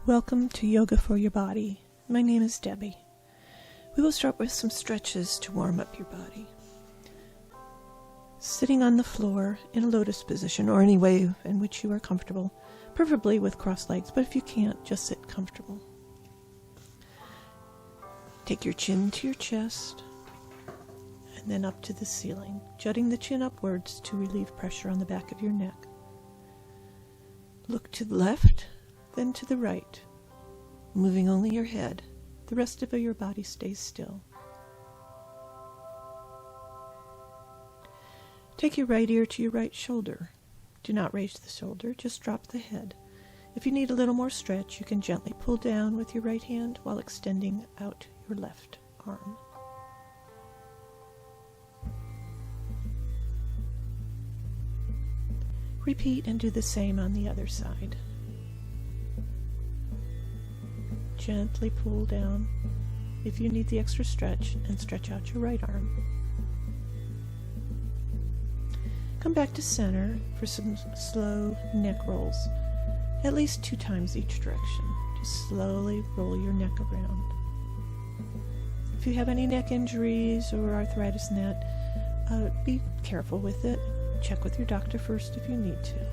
Welcome to Yoga for Your Body. My name is Debbie. We will start with some stretches to warm up your body. Sitting on the floor in a lotus position or any way in which you are comfortable, preferably with crossed legs, but if you can't, just sit comfortable. Take your chin to your chest and then up to the ceiling, jutting the chin upwards to relieve pressure on the back of your neck. Look to the left, then to the right, moving only your head. The rest of your body stays still. Take your right ear to your right shoulder. Do not raise the shoulder, just drop the head. If you need a little more stretch, you can gently pull down with your right hand while extending out your left arm. Repeat and do the same on the other side. Gently pull down if you need the extra stretch and stretch out your right arm. Come back to center for some slow neck rolls, at least 2 times each direction. Just slowly roll your neck around. If you have any neck injuries or arthritis in that, be careful with it. Check with your doctor first if you need to.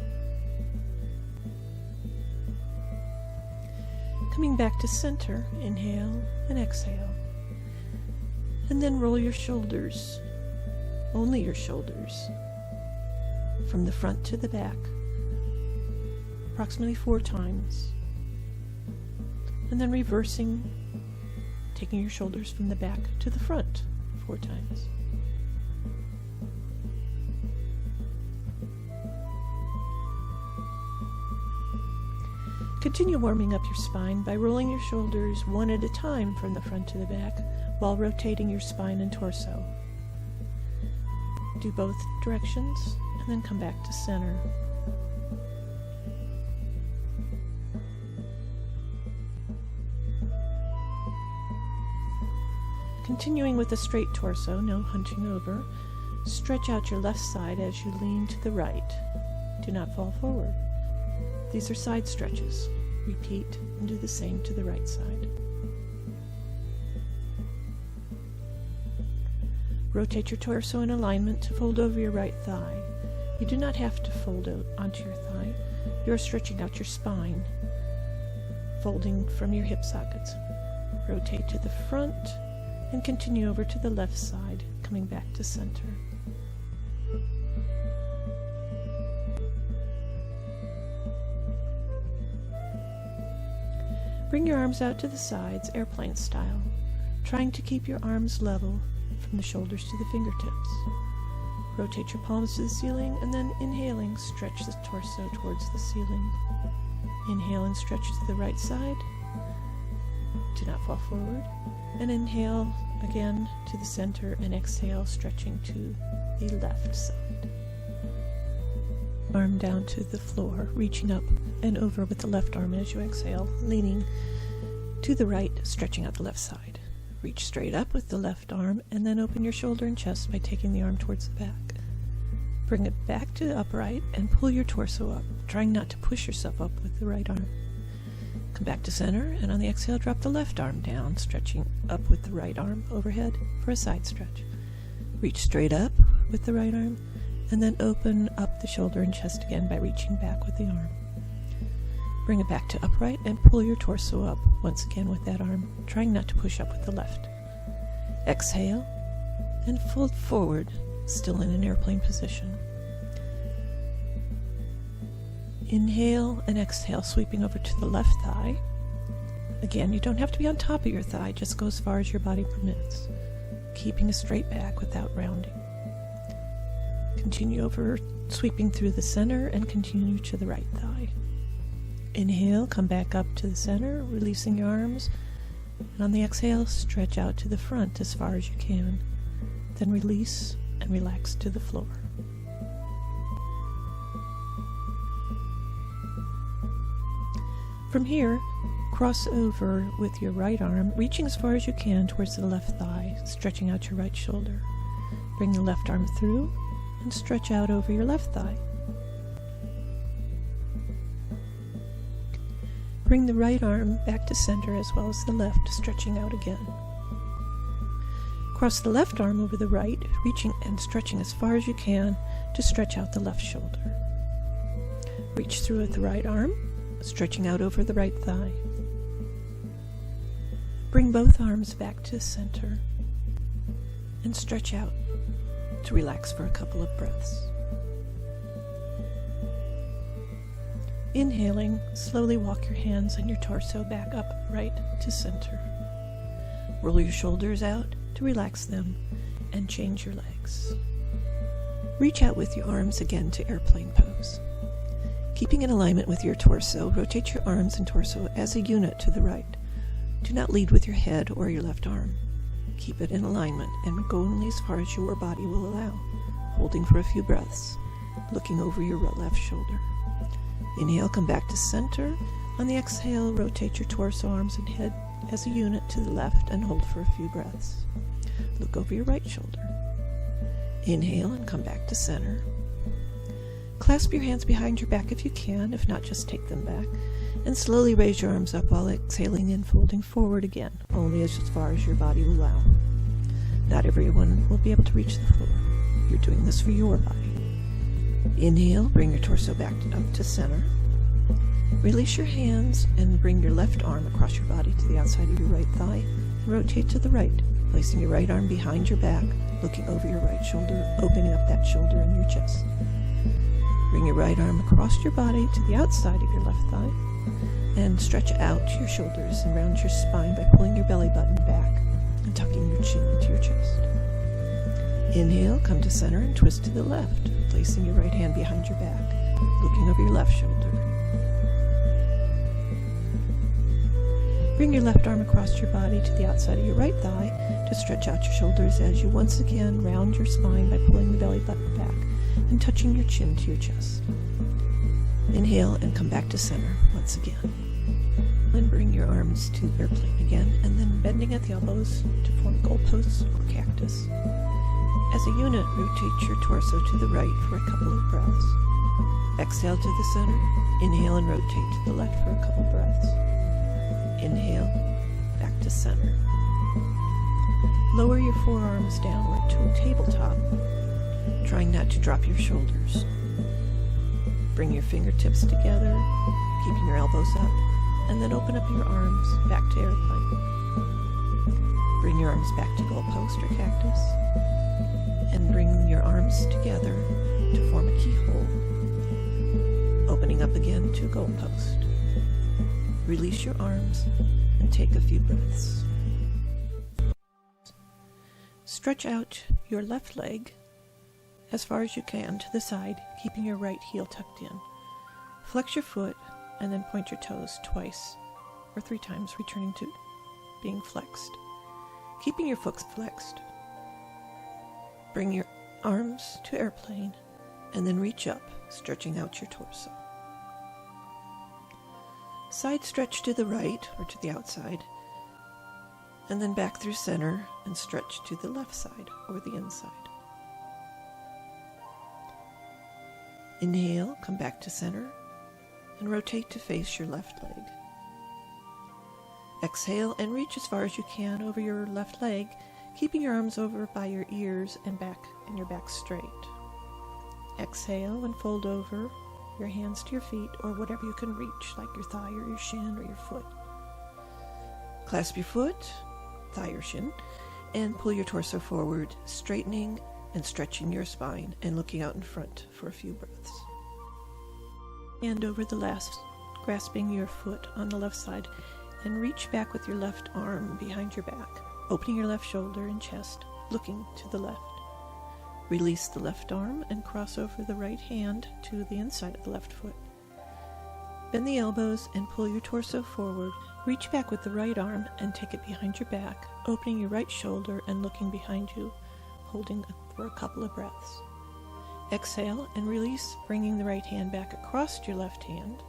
Coming back to center, inhale and exhale. And then roll your shoulders, only your shoulders, from the front to the back, approximately 4 times. And then reversing, taking your shoulders from the back to the front 4 times. Continue warming up your spine by rolling your shoulders one at a time from the front to the back while rotating your spine and torso. Do both directions and then come back to center. Continuing with a straight torso, no hunching over, stretch out your left side as you lean to the right. Do not fall forward. These are side stretches. Repeat and do the same to the right side. Rotate your torso in alignment to fold over your right thigh. You do not have to fold out onto your thigh. You are stretching out your spine, folding from your hip sockets. Rotate to the front and continue over to the left side, coming back to center. Bring your arms out to the sides, airplane style, trying to keep your arms level from the shoulders to the fingertips. Rotate your palms to the ceiling and then inhaling, stretch the torso towards the ceiling. Inhale and stretch to the right side. Do not fall forward. And inhale again to the center and exhale, stretching to the left side. Arm down to the floor, reaching up and over with the left arm as you exhale, leaning to the right, stretching out the left side. Reach straight up with the left arm and then open your shoulder and chest by taking the arm towards the back. Bring it back to the upright and pull your torso up, trying not to push yourself up with the right arm. Come back to center and on the exhale, drop the left arm down, stretching up with the right arm overhead for a side stretch. Reach straight up with the right arm and then open up the shoulder and chest again by reaching back with the arm. Bring it back to upright and pull your torso up once again with that arm, trying not to push up with the left. Exhale and fold forward, still in an airplane position. Inhale and exhale, sweeping over to the left thigh. Again, you don't have to be on top of your thigh, just go as far as your body permits, keeping a straight back without rounding. Continue over, sweeping through the center and continue to the right thigh. Inhale, come back up to the center, releasing your arms. And on the exhale, stretch out to the front as far as you can. Then release and relax to the floor. From here, cross over with your right arm, reaching as far as you can towards the left thigh, stretching out your right shoulder. Bring the left arm through and stretch out over your left thigh. Bring the right arm back to center as well as the left, stretching out again. Cross the left arm over the right, reaching and stretching as far as you can to stretch out the left shoulder. Reach through with the right arm, stretching out over the right thigh. Bring both arms back to center and stretch out to relax for a couple of breaths. Inhaling, slowly walk your hands and your torso back up right to center. Roll your shoulders out to relax them and change your legs. Reach out with your arms again to airplane pose. Keeping in alignment with your torso, rotate your arms and torso as a unit to the right. Do not lead with your head or your left arm. Keep it in alignment and go only as far as your body will allow, holding for a few breaths, looking over your left shoulder. Inhale, come back to center. On the exhale, rotate your torso, arms, and head as a unit to the left and hold for a few breaths. Look over your right shoulder. Inhale and come back to center. Clasp your hands behind your back if you can, if not, just take them back. And slowly raise your arms up while exhaling and folding forward again, only as far as your body will allow. Not everyone will be able to reach the floor. You're doing this for your body. Inhale, bring your torso back up to center. Release your hands and bring your left arm across your body to the outside of your right thigh and rotate to the right, placing your right arm behind your back, looking over your right shoulder, opening up that shoulder and your chest. Bring your right arm across your body to the outside of your left thigh and stretch out your shoulders and round your spine by pulling your belly button back and tucking your chin into your chest. Inhale, come to center and twist to the left, placing your right hand behind your back, looking over your left shoulder. Bring your left arm across your body to the outside of your right thigh to stretch out your shoulders as you once again round your spine by pulling the belly button back and touching your chin to your chest. Inhale and come back to center once again. Then bring your arms to airplane again, and then bending at the elbows to form goalposts or cactus. As a unit, rotate your torso to the right for a couple of breaths. Exhale to the center. Inhale and rotate to the left for a couple breaths. Inhale, back to center. Lower your forearms downward to a tabletop, trying not to drop your shoulders. Bring your fingertips together, keeping your elbows up, and then open up your arms back to airplane. Bring your arms back to goalpost or cactus, and bring your arms together to form a keyhole, opening up again to goalpost. Release your arms and take a few breaths. Stretch out your left leg as far as you can to the side, keeping your right heel tucked in. Flex your foot and then point your toes twice or 3 times, returning to being flexed. Keeping your foot flexed, bring your arms to airplane and then reach up, stretching out your torso. Side stretch to the right or to the outside, and then back through center and stretch to the left side or the inside. Inhale, come back to center, and rotate to face your left leg. Exhale and reach as far as you can over your left leg, keeping your arms over by your ears and your back straight. Exhale and fold over your hands to your feet or whatever you can reach, like your thigh or your shin or your foot. Clasp your foot, thigh or shin, and pull your torso forward, straightening and stretching your spine and looking out in front for a few breaths. Hand over the last, grasping your foot on the left side, and reach back with your left arm behind your back, opening your left shoulder and chest, looking to the left. Release the left arm and cross over the right hand to the inside of the left foot. Bend the elbows and pull your torso forward. Reach back with the right arm and take it behind your back, opening your right shoulder and looking behind you, holding for a couple of breaths. Exhale and release, bringing the right hand back across your left hand.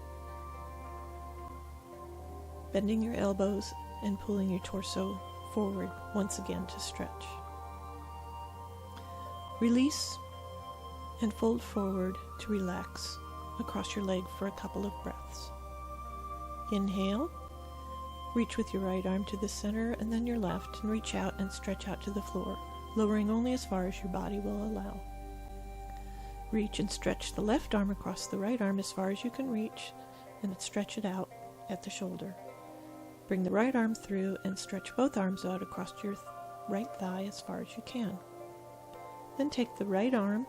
Bending your elbows and pulling your torso forward once again to stretch. Release and fold forward to relax across your leg for a couple of breaths. Inhale. Reach with your right arm to the center and then your left, and reach out and stretch out to the floor, lowering only as far as your body will allow. Reach and stretch the left arm across the right arm as far as you can reach, and stretch it out at the shoulder. Bring the right arm through and stretch both arms out across your right thigh as far as you can. Then take the right arm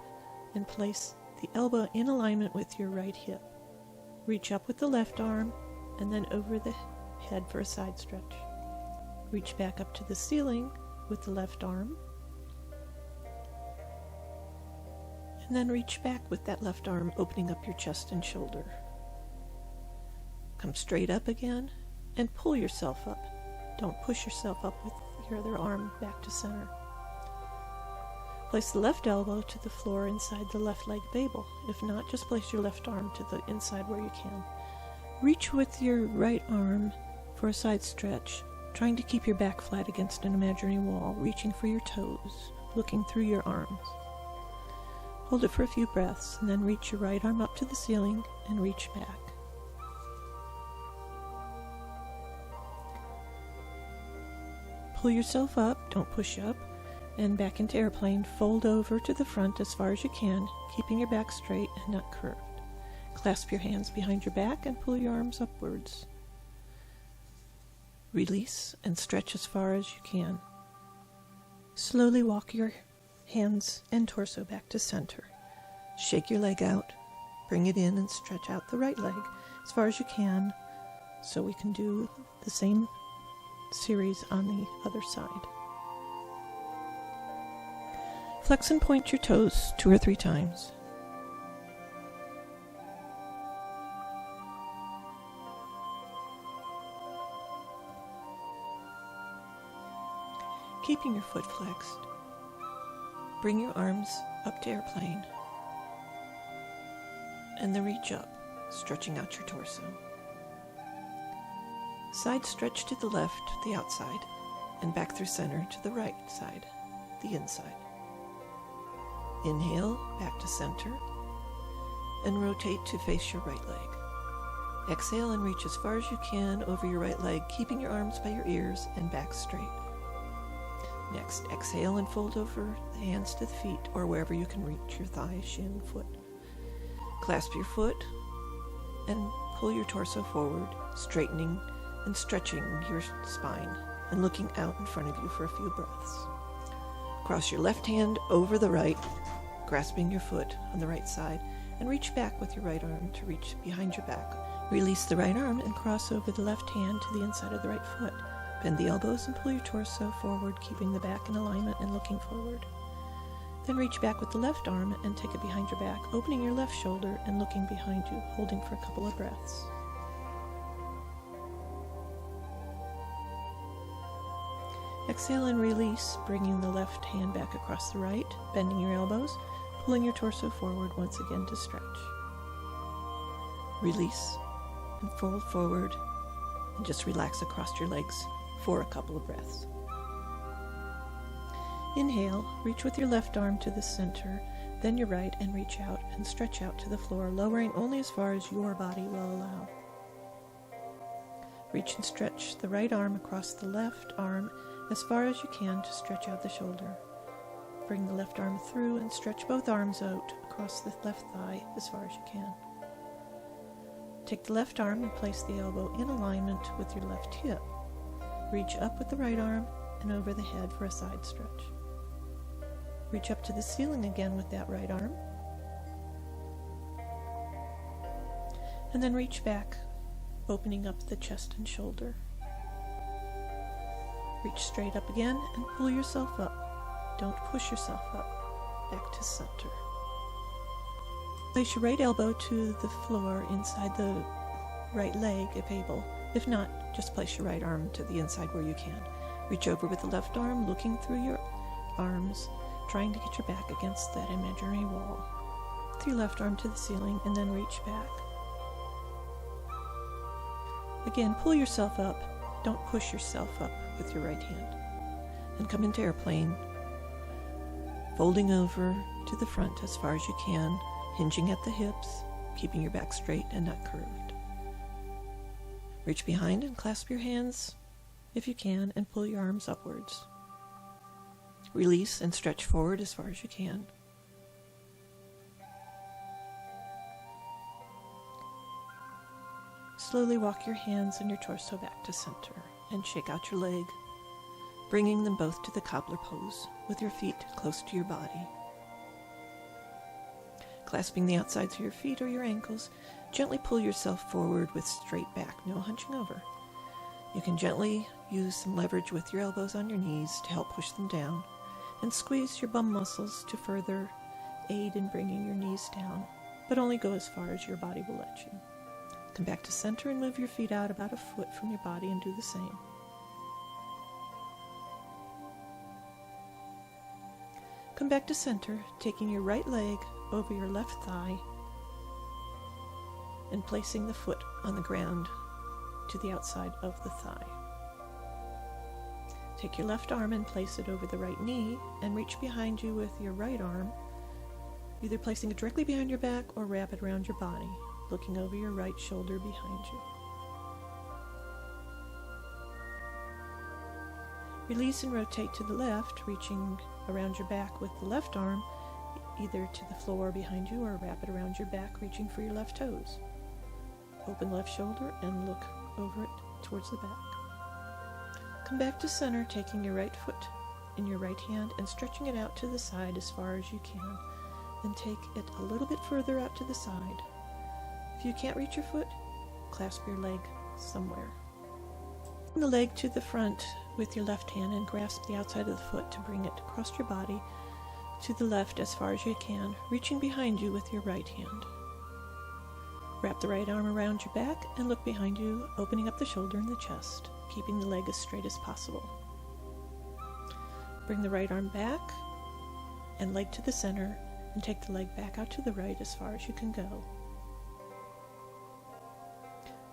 and place the elbow in alignment with your right hip. Reach up with the left arm and then over the head for a side stretch. Reach back up to the ceiling with the left arm, and then reach back with that left arm, opening up your chest and shoulder. Come straight up again and pull yourself up. Don't push yourself up with your other arm back to center. Place the left elbow to the floor inside the left leg babel. If not, just place your left arm to the inside where you can. Reach with your right arm for a side stretch, trying to keep your back flat against an imaginary wall, reaching for your toes, looking through your arms. Hold it for a few breaths, and then reach your right arm up to the ceiling and reach back. Pull yourself up, don't push up, and back into airplane. Fold over to the front as far as you can, keeping your back straight and not curved. Clasp your hands behind your back and pull your arms upwards. Release and stretch as far as you can. Slowly walk your hands and torso back to center. Shake your leg out, bring it in and stretch out the right leg as far as you can, so we can do the same series on the other side. Flex and point your toes 2 or 3 times. Keeping your foot flexed, bring your arms up to airplane, and then reach up, stretching out your torso. Side stretch to the left, the outside, and back through center to the right side, the inside. Inhale, back to center, and rotate to face your right leg. Exhale and reach as far as you can over your right leg, keeping your arms by your ears and back straight. Next, exhale and fold over the hands to the feet or wherever you can reach your thigh, shin, foot. Clasp your foot and pull your torso forward, straightening and stretching your spine and looking out in front of you for a few breaths. Cross your left hand over the right, grasping your foot on the right side, and reach back with your right arm to reach behind your back. Release the right arm and cross over the left hand to the inside of the right foot. Bend the elbows and pull your torso forward, keeping the back in alignment and looking forward. Then reach back with the left arm and take it behind your back, opening your left shoulder and looking behind you, holding for a couple of breaths. Exhale and release, bringing the left hand back across the right, bending your elbows, pulling your torso forward once again to stretch. Release and fold forward and just relax across your legs for a couple of breaths. Inhale, reach with your left arm to the center, then your right, and reach out and stretch out to the floor, lowering only as far as your body will allow. Reach and stretch the right arm across the left arm as far as you can to stretch out the shoulder. Bring the left arm through and stretch both arms out across the left thigh as far as you can. Take the left arm and place the elbow in alignment with your left hip. Reach up with the right arm and over the head for a side stretch. Reach up to the ceiling again with that right arm. And then reach back, opening up the chest and shoulder. Reach straight up again and pull yourself up. Don't push yourself up. Back to center. Place your right elbow to the floor inside the right leg if able. If not, just place your right arm to the inside where you can. Reach over with the left arm, looking through your arms, trying to get your back against that imaginary wall. With your left arm to the ceiling and then reach back. Again, pull yourself up. Don't push yourself up with your right hand. And come into airplane, folding over to the front as far as you can, hinging at the hips, keeping your back straight and not curved. Reach behind and clasp your hands if you can, and pull your arms upwards. Release and stretch forward as far as you can. Slowly walk your hands and your torso back to center and shake out your leg, bringing them both to the cobbler pose with your feet close to your body. Clasping the outsides of your feet or your ankles, gently pull yourself forward with straight back, no hunching over. You can gently use some leverage with your elbows on your knees to help push them down, and squeeze your bum muscles to further aid in bringing your knees down, but only go as far as your body will let you. Come back to center and move your feet out about a foot from your body and do the same. Come back to center, taking your right leg over your left thigh and placing the foot on the ground to the outside of the thigh. Take your left arm and place it over the right knee and reach behind you with your right arm, either placing it directly behind your back or wrap it around your body, looking over your right shoulder behind you. Release and rotate to the left, reaching around your back with the left arm, either to the floor behind you or wrap it around your back, reaching for your left toes. Open left shoulder and look over it towards the back. Come back to center, taking your right foot in your right hand and stretching it out to the side as far as you can, and take it a little bit further out to the side. If you can't reach your foot, clasp your leg somewhere. Bring the leg to the front with your left hand and grasp the outside of the foot to bring it across your body to the left as far as you can, reaching behind you with your right hand. Wrap the right arm around your back and look behind you, opening up the shoulder and the chest, keeping the leg as straight as possible. Bring the right arm back and leg to the center and take the leg back out to the right as far as you can go.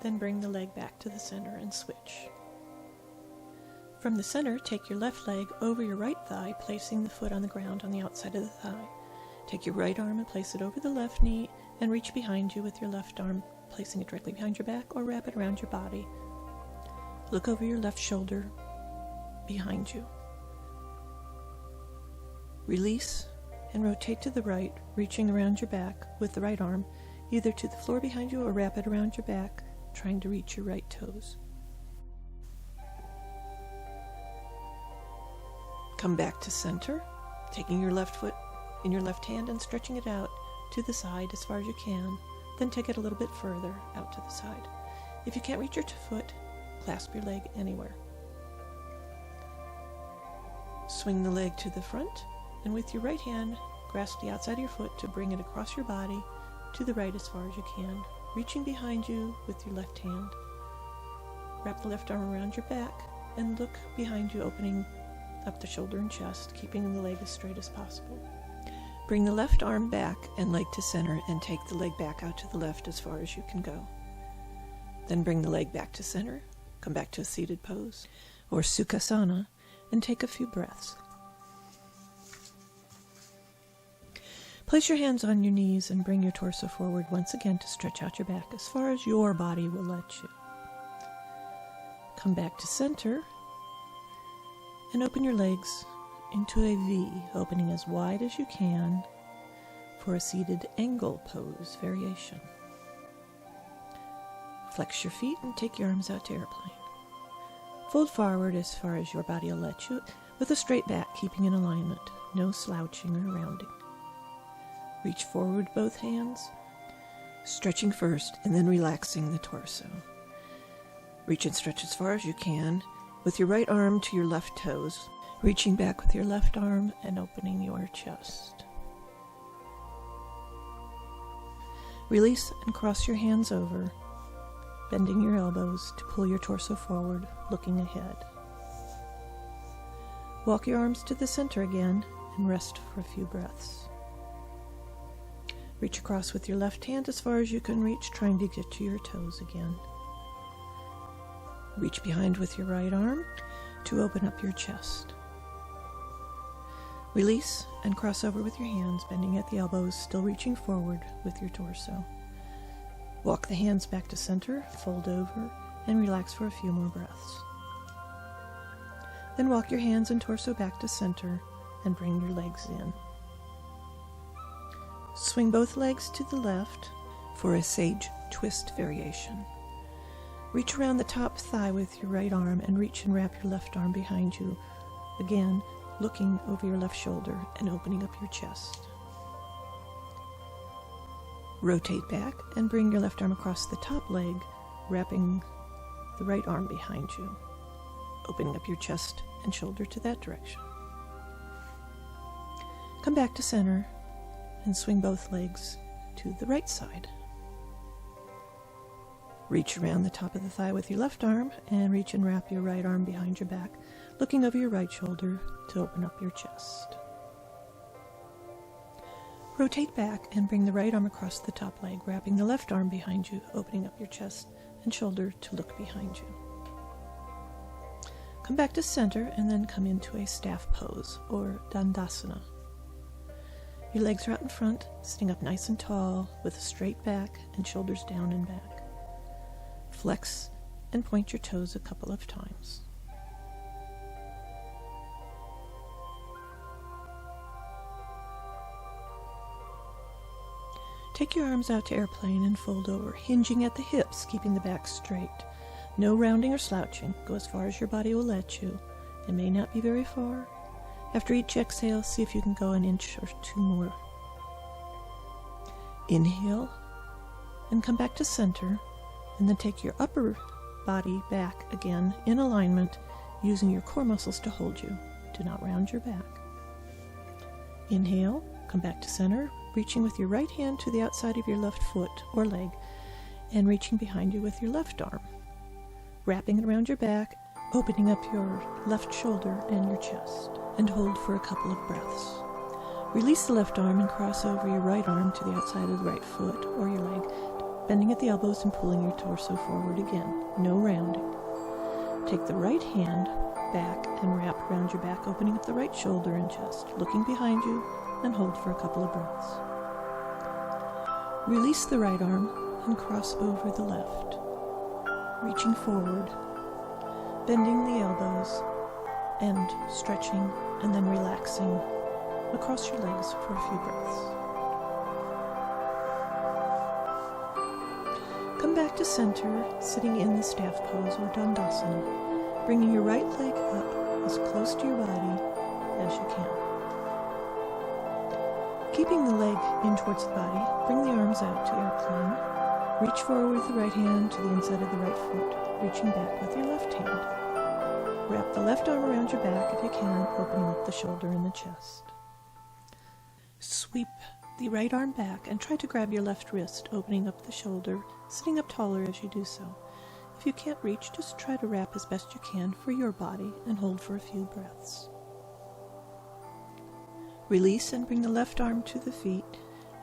Then bring the leg back to the center and switch. From the center, take your left leg over your right thigh, placing the foot on the ground on the outside of the thigh. Take your right arm and place it over the left knee and reach behind you with your left arm, placing it directly behind your back or wrap it around your body. Look over your left shoulder behind you. Release and rotate to the right, reaching around your back with the right arm, either to the floor behind you or wrap it around your back, trying to reach your right toes. Come back to center, taking your left foot in your left hand and stretching it out to the side as far as you can, then take it a little bit further out to the side. If you can't reach your foot, clasp your leg anywhere. Swing the leg to the front, and with your right hand, grasp the outside of your foot to bring it across your body to the right as far as you can, reaching behind you with your left hand. Wrap the left arm around your back and look behind you, opening up the shoulder and chest, keeping the leg as straight as possible. Bring the left arm back and leg to center and take the leg back out to the left as far as you can go. Then bring the leg back to center, come back to a seated pose or Sukhasana, and take a few breaths. Place your hands on your knees and bring your torso forward once again to stretch out your back as far as your body will let you. Come back to center and open your legs into a V, opening as wide as you can for a seated angle pose variation. Flex your feet and take your arms out to airplane. Fold forward as far as your body will let you, with a straight back, keeping in alignment, no slouching or rounding. Reach forward both hands, stretching first and then relaxing the torso. Reach and stretch as far as you can, with your right arm to your left toes, reaching back with your left arm and opening your chest. Release and cross your hands over, bending your elbows to pull your torso forward, looking ahead. Walk your arms to the center again and rest for a few breaths. Reach across with your left hand as far as you can reach, trying to get to your toes again. Reach behind with your right arm to open up your chest. Release and cross over with your hands, bending at the elbows, still reaching forward with your torso. Walk the hands back to center, fold over, and relax for a few more breaths. Then walk your hands and torso back to center and bring your legs in. Swing both legs to the left for a sage twist variation. Reach around the top thigh with your right arm and reach and wrap your left arm behind you, again looking over your left shoulder and opening up your chest. Rotate back and bring your left arm across the top leg, wrapping the right arm behind you, opening up your chest and shoulder to that direction. Come back to center and swing both legs to the right side. Reach around the top of the thigh with your left arm and reach and wrap your right arm behind your back, looking over your right shoulder to open up your chest. Rotate back and bring the right arm across the top leg, wrapping the left arm behind you, opening up your chest and shoulder to look behind you. Come back to center and then come into a staff pose, or Dandasana. Your legs are out in front, sitting up nice and tall with a straight back and shoulders down and back. Flex and point your toes a couple of times. Take your arms out to airplane and fold over, hinging at the hips, keeping the back straight. No rounding or slouching. Go as far as your body will let you. It may not be very far. After each exhale, see if you can go an inch or two more. Inhale and come back to center, and then take your upper body back again in alignment, using your core muscles to hold you. Do not round your back. Inhale, come back to center, reaching with your right hand to the outside of your left foot or leg, and reaching behind you with your left arm. Wrapping it around your back, opening up your left shoulder and your chest, and hold for a couple of breaths. Release the left arm and cross over your right arm to the outside of the right foot or your leg, bending at the elbows and pulling your torso forward again. No rounding. Take the right hand back and wrap around your back, opening up the right shoulder and chest, looking behind you, and hold for a couple of breaths. Release the right arm and cross over the left, reaching forward, bending the elbows and stretching, and then relaxing across your legs for a few breaths. Come back to center, sitting in the staff pose or Dandasana, bringing your right leg up as close to your body as you can. Keeping the leg in towards the body, bring the arms out to airplane. Reach forward with the right hand to the inside of the right foot, reaching back with your left hand. Wrap the left arm around your back if you can, opening up the shoulder and the chest. Sweep the right arm back and try to grab your left wrist, opening up the shoulder, sitting up taller as you do so. If you can't reach, just try to wrap as best you can for your body and hold for a few breaths. Release and bring the left arm to the feet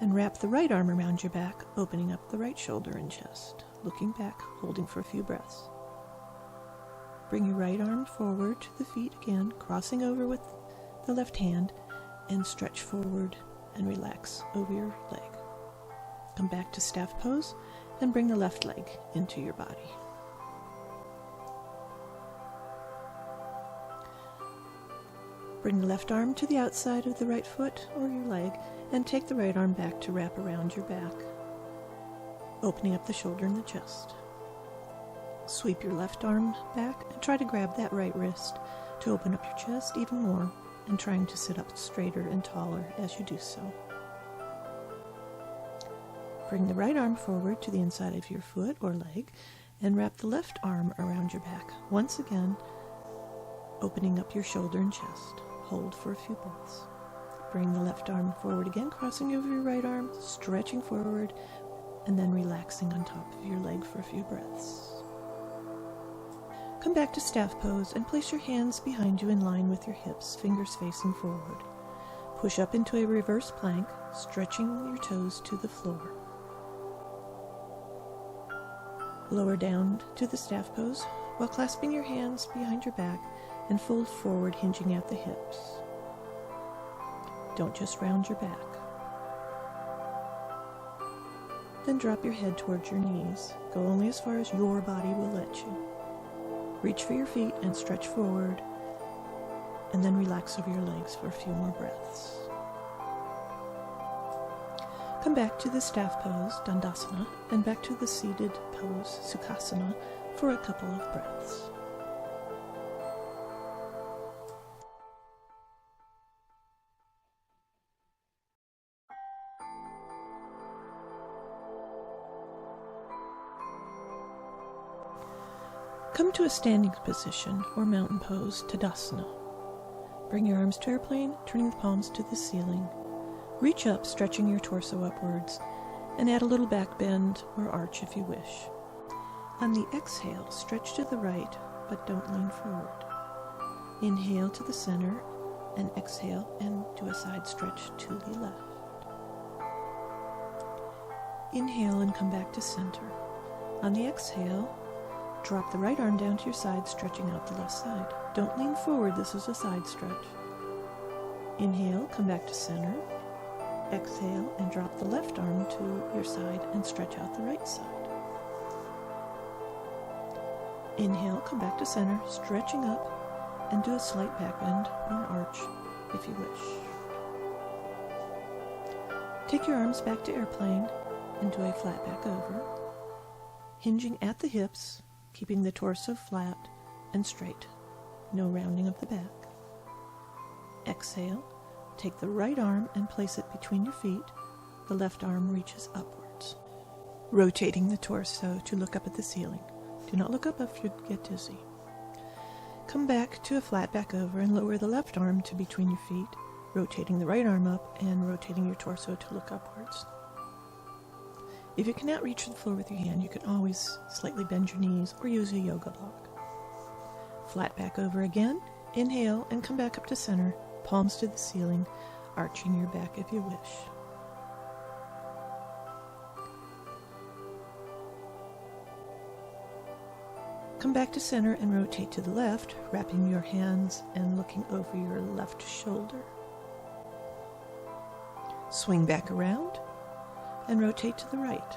and wrap the right arm around your back, opening up the right shoulder and chest, looking back, holding for a few breaths. Bring your right arm forward to the feet again, crossing over with the left hand, and stretch forward and relax over your leg. Come back to staff pose and bring the left leg into your body. Bring the left arm to the outside of the right foot or your leg and take the right arm back to wrap around your back, opening up the shoulder and the chest. Sweep your left arm back and try to grab that right wrist to open up your chest even more, and trying to sit up straighter and taller as you do so. Bring the right arm forward to the inside of your foot or leg and wrap the left arm around your back, once again opening up your shoulder and chest. Hold for a few breaths. Bring the left arm forward again, crossing over your right arm, stretching forward, and then relaxing on top of your leg for a few breaths. Come back to staff pose and place your hands behind you in line with your hips, fingers facing forward. Push up into a reverse plank, stretching your toes to the floor. Lower down to the staff pose while clasping your hands behind your back and fold forward, hinging at the hips. Don't just round your back. Then drop your head towards your knees. Go only as far as your body will let you. Reach for your feet and stretch forward, and then relax over your legs for a few more breaths. Come back to the staff pose, Dandasana, and back to the seated pose, Sukhasana, for a couple of breaths. Come to a standing position or mountain pose, Tadasana. Bring your arms to airplane, turning the palms to the ceiling. Reach up, stretching your torso upwards, and add a little back bend or arch if you wish. On the exhale, stretch to the right, but don't lean forward. Inhale to the center, and exhale and do a side stretch to the left. Inhale and come back to center. On the exhale, drop the right arm down to your side, stretching out the left side. Don't lean forward, this is a side stretch. Inhale, come back to center. Exhale, and drop the left arm to your side and stretch out the right side. Inhale, come back to center, stretching up, and do a slight back bend or an arch if you wish. Take your arms back to airplane and do a flat back over, hinging at the hips, keeping the torso flat and straight, no rounding of the back. Exhale, take the right arm and place it between your feet. The left arm reaches upwards, rotating the torso to look up at the ceiling. Do not look up if you get dizzy. Come back to a flat back over and lower the left arm to between your feet, rotating the right arm up and rotating your torso to look upwards. If you cannot reach the floor with your hand, you can always slightly bend your knees or use a yoga block. Flat back over again, inhale and come back up to center, palms to the ceiling, arching your back if you wish. Come back to center and rotate to the left, wrapping your hands and looking over your left shoulder. Swing back around and rotate to the right,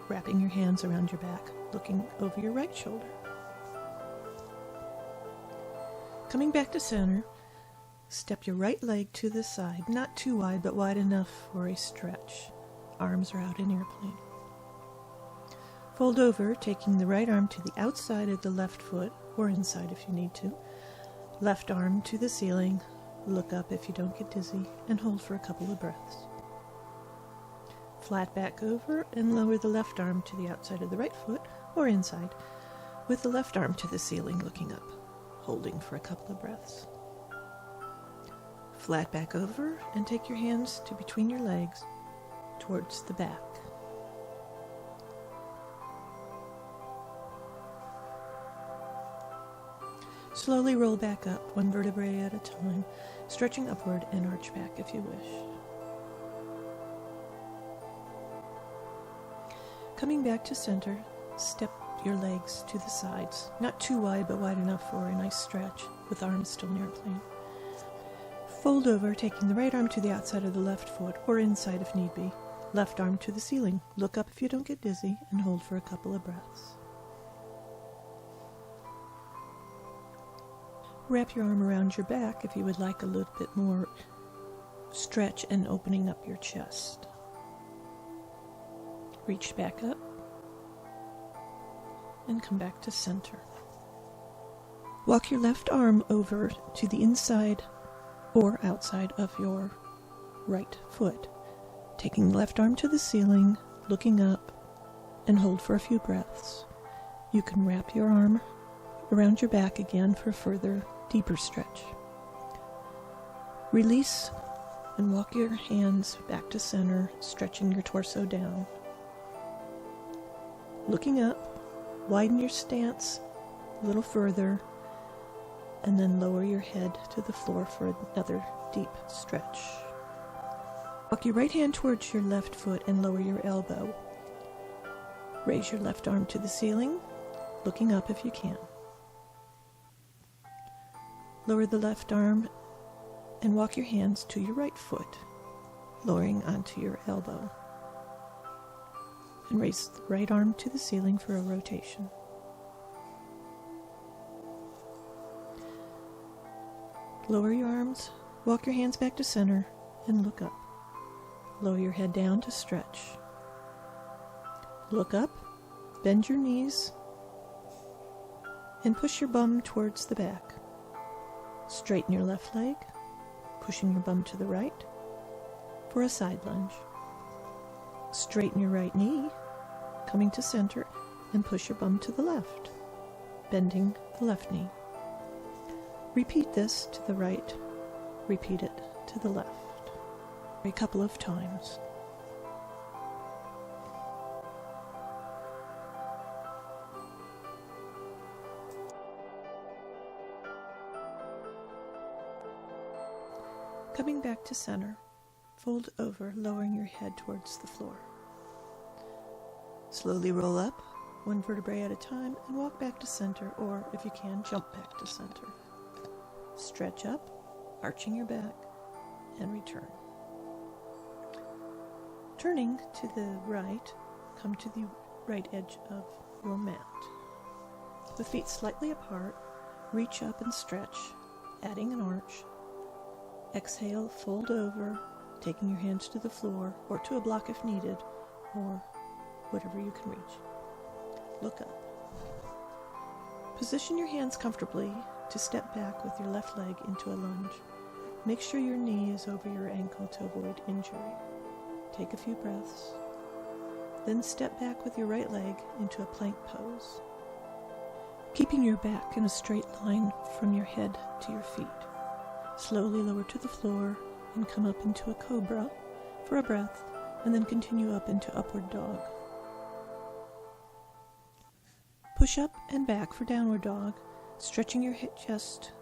wrapping your hands around your back, looking over your right shoulder. Coming back to center, step your right leg to the side, not too wide, but wide enough for a stretch. Arms are out in airplane. Fold over, taking the right arm to the outside of the left foot, or inside if you need to. Left arm to the ceiling, look up if you don't get dizzy, and hold for a couple of breaths. Flat back over and lower the left arm to the outside of the right foot, or inside, with the left arm to the ceiling looking up, holding for a couple of breaths. Flat back over and take your hands to between your legs towards the back. Slowly roll back up, one vertebrae at a time, stretching upward and arch back if you wish. Coming back to center, step your legs to the sides, not too wide but wide enough for a nice stretch, with arms still in airplane. Fold over, taking the right arm to the outside of the left foot, or inside if need be. Left arm to the ceiling. Look up if you don't get dizzy, and hold for a couple of breaths. Wrap your arm around your back if you would like a little bit more stretch and opening up your chest. Reach back up and come back to center. Walk your left arm over to the inside or outside of your right foot, taking the left arm to the ceiling, looking up, and hold for a few breaths. You can wrap your arm around your back again for further, deeper stretch. Release and walk your hands back to center, stretching your torso down. Looking up, widen your stance a little further, and then lower your head to the floor for another deep stretch. Walk your right hand towards your left foot and lower your elbow. Raise your left arm to the ceiling, looking up if you can. Lower the left arm and walk your hands to your right foot, lowering onto your elbow. and raise the right arm to the ceiling for a rotation. Lower your arms, walk your hands back to center, and look up. Lower your head down to stretch. Look up, bend your knees, and push your bum towards the back. Straighten your left leg, pushing your bum to the right for a side lunge. Straighten your right knee, coming to center, and push your bum to the left, bending the left knee. Repeat this to the right, repeat it to the left a couple of times. Coming back to center, fold over, lowering your head towards the floor. Slowly roll up, one vertebrae at a time, and walk back to center, or if you can, jump back to center. Stretch up, arching your back, and return. Turning to the right, come to the right edge of your mat. With feet slightly apart, reach up and stretch, adding an arch. Exhale, fold over, taking your hands to the floor or to a block if needed, or whatever you can reach. Look up. Position your hands comfortably to step back with your left leg into a lunge. Make sure your knee is over your ankle to avoid injury. Take a few breaths. Then step back with your right leg into a plank pose, keeping your back in a straight line from your head to your feet. Slowly lower to the floor and come up into a cobra for a breath, and then continue up into upward dog. Push up and back for downward dog, stretching your chest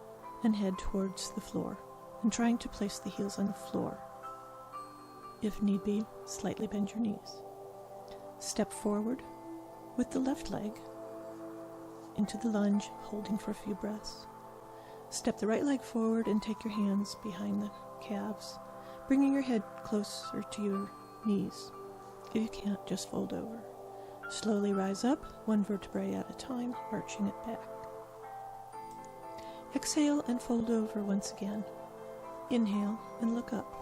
and head towards the floor and trying to place the heels on the floor. If need be, slightly bend your knees. Step forward with the left leg into the lunge, holding for a few breaths. Step the right leg forward and take your hands behind the calves, bringing your head closer to your knees. If you can't, just fold over. Slowly rise up, one vertebrae at a time, arching it back. Exhale and fold over once again. Inhale and look up.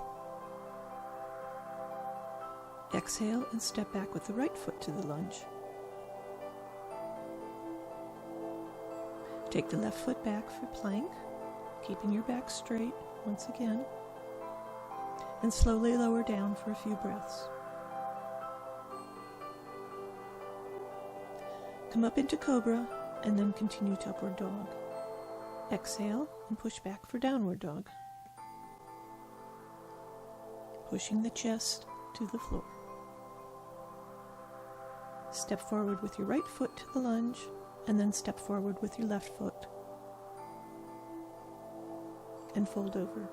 Exhale and step back with the right foot to the lunge. Take the left foot back for plank, keeping your back straight once again, and slowly lower down for a few breaths. Come up into cobra and then continue to upward dog. Exhale and push back for downward dog, pushing the chest to the floor. Step forward with your right foot to the lunge, and then step forward with your left foot and fold over.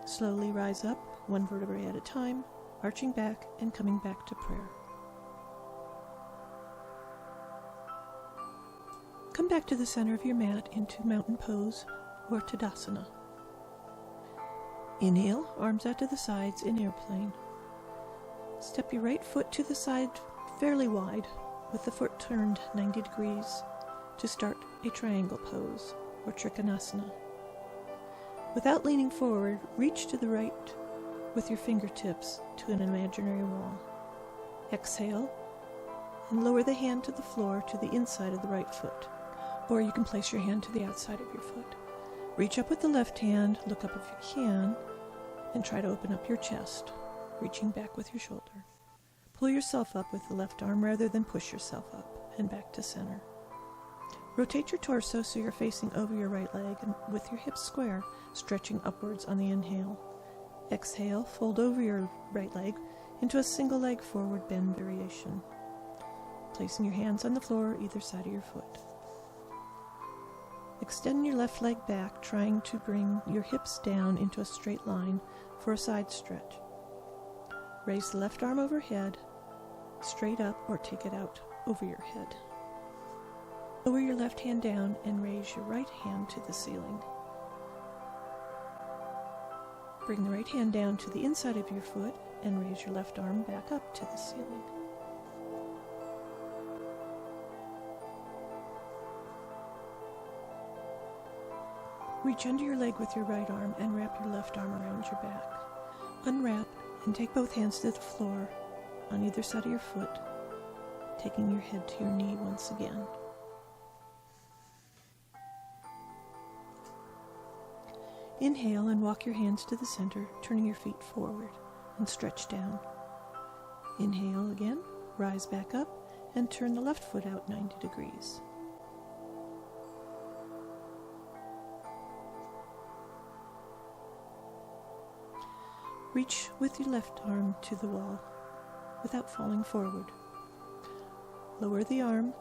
Slowly rise up, one vertebrae at a time, arching back and coming back to prayer. Come back to the center of your mat into mountain pose or Tadasana. Inhale, arms out to the sides in airplane. Step your right foot to the side fairly wide, with the foot turned 90 degrees to start a triangle pose or Trikonasana. Without leaning forward, reach to the right with your fingertips to an imaginary wall. Exhale and lower the hand to the floor to the inside of the right foot, or you can place your hand to the outside of your foot. Reach up with the left hand, look up if you can, and try to open up your chest, reaching back with your shoulder. Pull yourself up with the left arm rather than push yourself up and back to center. Rotate your torso so you're facing over your right leg and with your hips square, stretching upwards on the inhale. Exhale, fold over your right leg into a single leg forward bend variation, placing your hands on the floor either side of your foot. Extend your left leg back, trying to bring your hips down into a straight line for a side stretch. Raise the left arm overhead, straight up, or take it out over your head. Lower your left hand down and raise your right hand to the ceiling. Bring the right hand down to the inside of your foot and raise your left arm back up to the ceiling. Reach under your leg with your right arm and wrap your left arm around your back. Unwrap and take both hands to the floor on either side of your foot, taking your head to your knee once again. Inhale and walk your hands to the center, turning your feet forward and stretch down. Inhale again, rise back up and turn the left foot out 90 degrees. Reach with your left arm to the wall without falling forward. Lower the arm,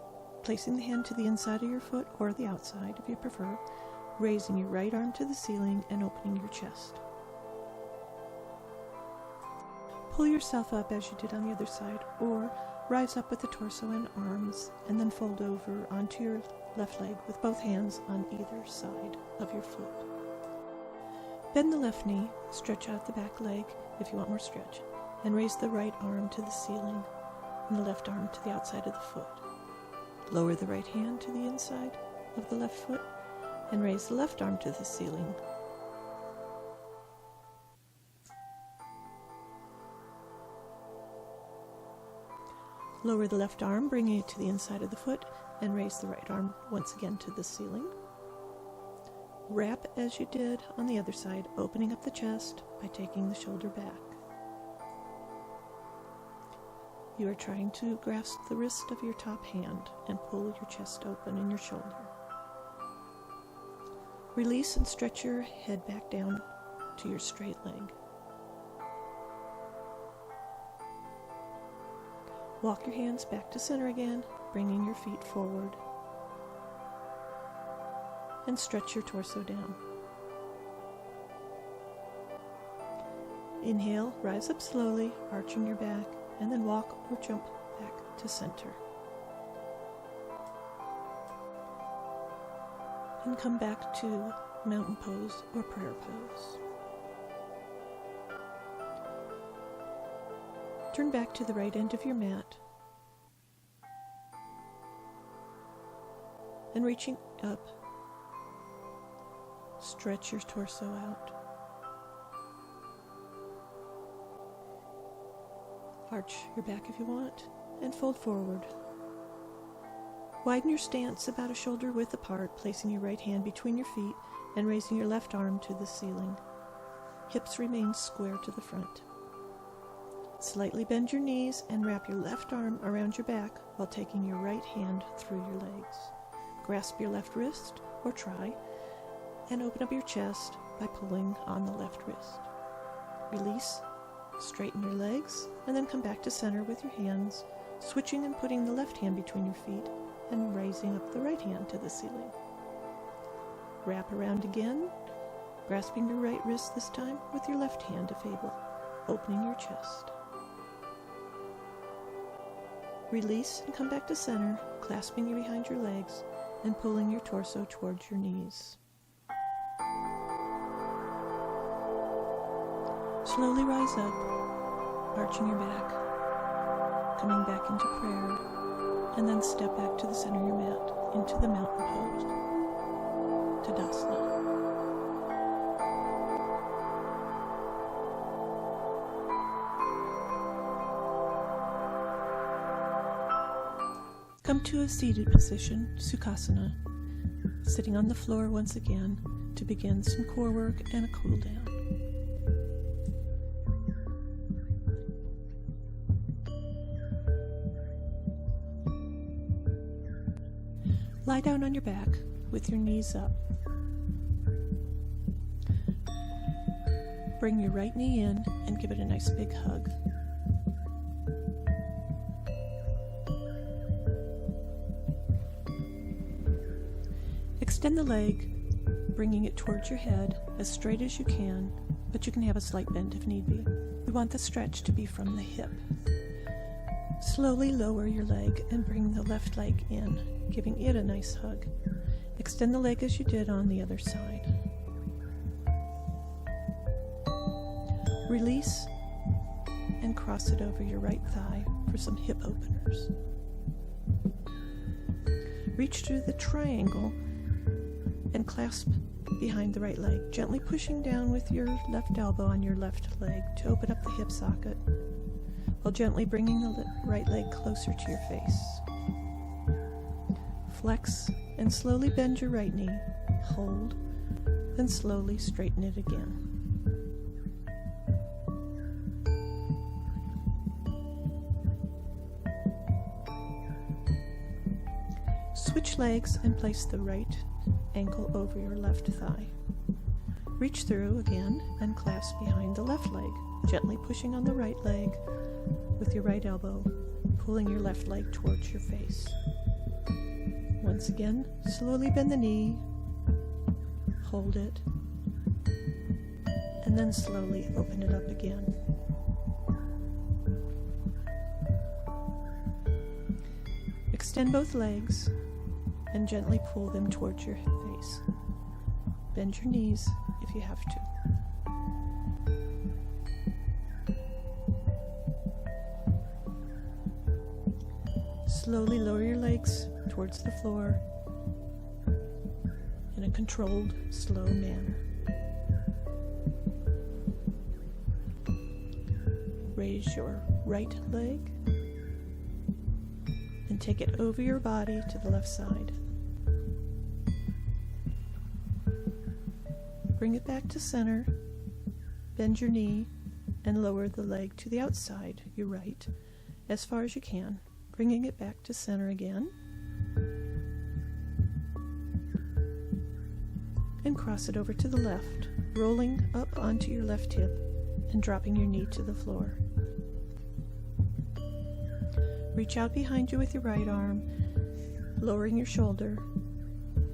placing the hand to the inside of your foot or the outside if you prefer, raising your right arm to the ceiling and opening your chest. Pull yourself up as you did on the other side, or rise up with the torso and arms, and then fold over onto your left leg with both hands on either side of your foot. Bend the left knee, stretch out the back leg if you want more stretch, and raise the right arm to the ceiling and the left arm to the outside of the foot. Lower the right hand to the inside of the left foot and raise the left arm to the ceiling. Lower the left arm, bringing it to the inside of the foot, and raise the right arm once again to the ceiling. Wrap as you did on the other side, opening up the chest by taking the shoulder back. You are trying to grasp the wrist of your top hand and pull your chest open in your shoulder. Release and stretch your head back down to your straight leg. Walk your hands back to center again, bringing your feet forward. And stretch your torso down. Inhale, rise up slowly, arching your back, and then walk or jump back to center. And come back to mountain pose or prayer pose. Turn back to the right end of your mat. And reaching up, stretch your torso out. Arch your back if you want, and fold forward. Widen your stance about a shoulder width apart, placing your right hand between your feet and raising your left arm to the ceiling. Hips remain square to the front. Slightly bend your knees and wrap your left arm around your back while taking your right hand through your legs. Grasp your left wrist, or try, and open up your chest by pulling on the left wrist. Release, straighten your legs, and then come back to center with your hands, switching and putting the left hand between your feet and raising up the right hand to the ceiling. Wrap around again, grasping your right wrist this time with your left hand if able, opening your chest. Release and come back to center, clasping you behind your legs and pulling your torso towards your knees. Slowly rise up, arching your back, coming back into prayer, and then step back to the center of your mat, into the mountain pose, Tadasana. Come to a seated position, Sukhasana, sitting on the floor once again to begin some core work and a cool down. Lie down on your back with your knees up. Bring your right knee in and give it a nice big hug. Extend the leg, bringing it towards your head as straight as you can, but you can have a slight bend if need be. We want the stretch to be from the hip. Slowly lower your leg and bring the left leg in, giving it a nice hug. Extend the leg as you did on the other side. Release and cross it over your right thigh for some hip openers. Reach through the triangle and clasp behind the right leg, gently pushing down with your left elbow on your left leg to open up the hip socket, while gently bringing the right leg closer to your face. Flex and slowly bend your right knee. Hold, then slowly straighten it again. Switch legs and place the right ankle over your left thigh. Reach through again and clasp behind the left leg, gently pushing on the right leg with your right elbow, pulling your left leg towards your face. Once again, slowly bend the knee, hold it, and then slowly open it up again. Extend both legs and gently pull them towards your face. Bend your knees if you have to. Slowly lower your legs towards the floor in a controlled, slow manner. Raise your right leg and take it over your body to the left side. Bring it back to center, bend your knee, and lower the leg to the outside, your right, as far as you can, bringing it back to center again. And cross it over to the left, rolling up onto your left hip and dropping your knee to the floor. Reach out behind you with your right arm, lowering your shoulder,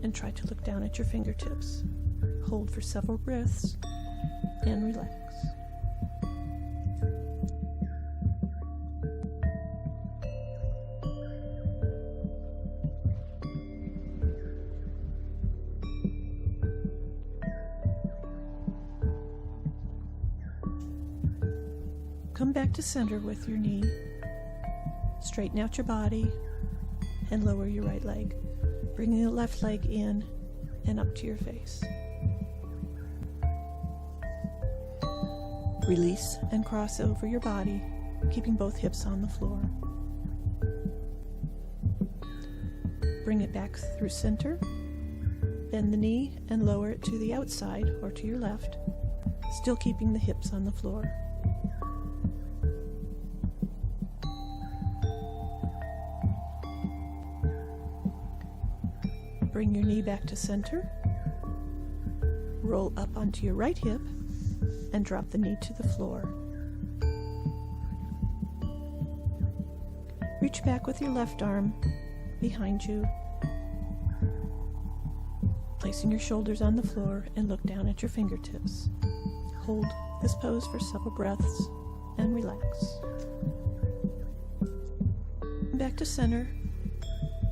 and try to look down at your fingertips. Hold for several breaths and relax. Come back to center with your knee. Straighten out your body and lower your right leg, bringing the left leg in and up to your face. Release and cross over your body, keeping both hips on the floor. Bring it back through center. Bend the knee and lower it to the outside or to your left, still keeping the hips on the floor. Bring your knee back to center. Roll up onto your right hip and drop the knee to the floor. Reach back with your left arm behind you, placing your shoulders on the floor, and look down at your fingertips. Hold this pose for several breaths and relax. Back to center.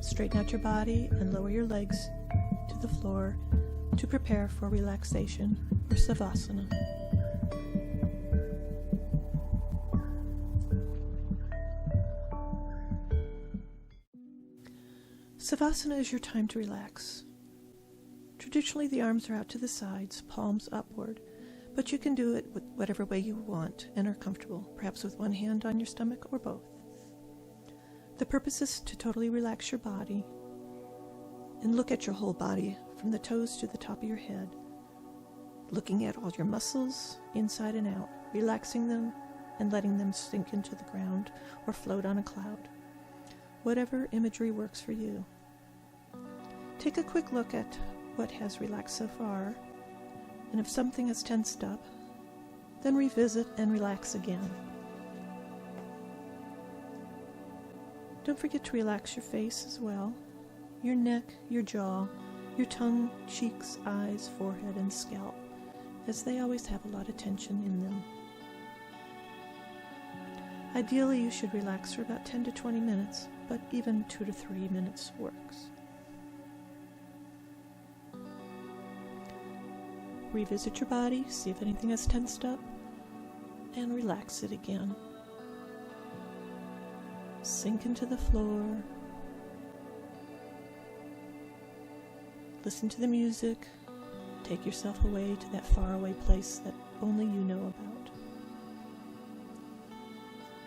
Straighten out your body and lower your legs to the floor to prepare for relaxation or Savasana. Savasana is your time to relax. Traditionally, the arms are out to the sides, palms upward, but you can do it with whatever way you want and are comfortable, perhaps with one hand on your stomach or both. The purpose is to totally relax your body and look at your whole body from the toes to the top of your head, looking at all your muscles inside and out, relaxing them and letting them sink into the ground or float on a cloud. Whatever imagery works for you. Take a quick look at what has relaxed so far, and if something has tensed up, then revisit and relax again. Don't forget to relax your face as well, your neck, your jaw, your tongue, cheeks, eyes, forehead, and scalp, as they always have a lot of tension in them. Ideally, you should relax for about 10 to 20 minutes, but even 2 to 3 minutes works. Revisit your body, see if anything has tensed up, and relax it again. Sink into the floor. Listen to the music. Take yourself away to that faraway place that only you know about.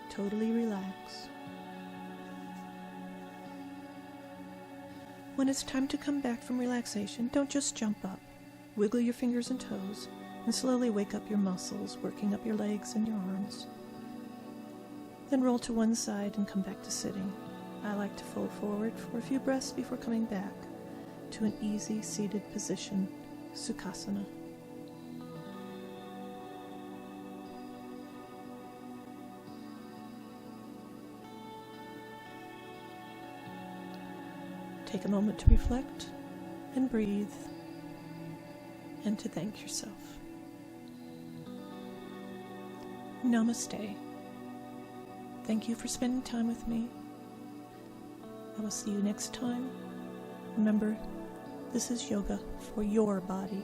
Totally relax. When it's time to come back from relaxation, don't just jump up. Wiggle your fingers and toes, and slowly wake up your muscles, working up your legs and your arms. Then roll to one side and come back to sitting. I like to fold forward for a few breaths before coming back to an easy seated position, Sukhasana. Take a moment to reflect and breathe and to thank yourself. Namaste. Thank you for spending time with me. I will see you next time. Remember, this is yoga for your body.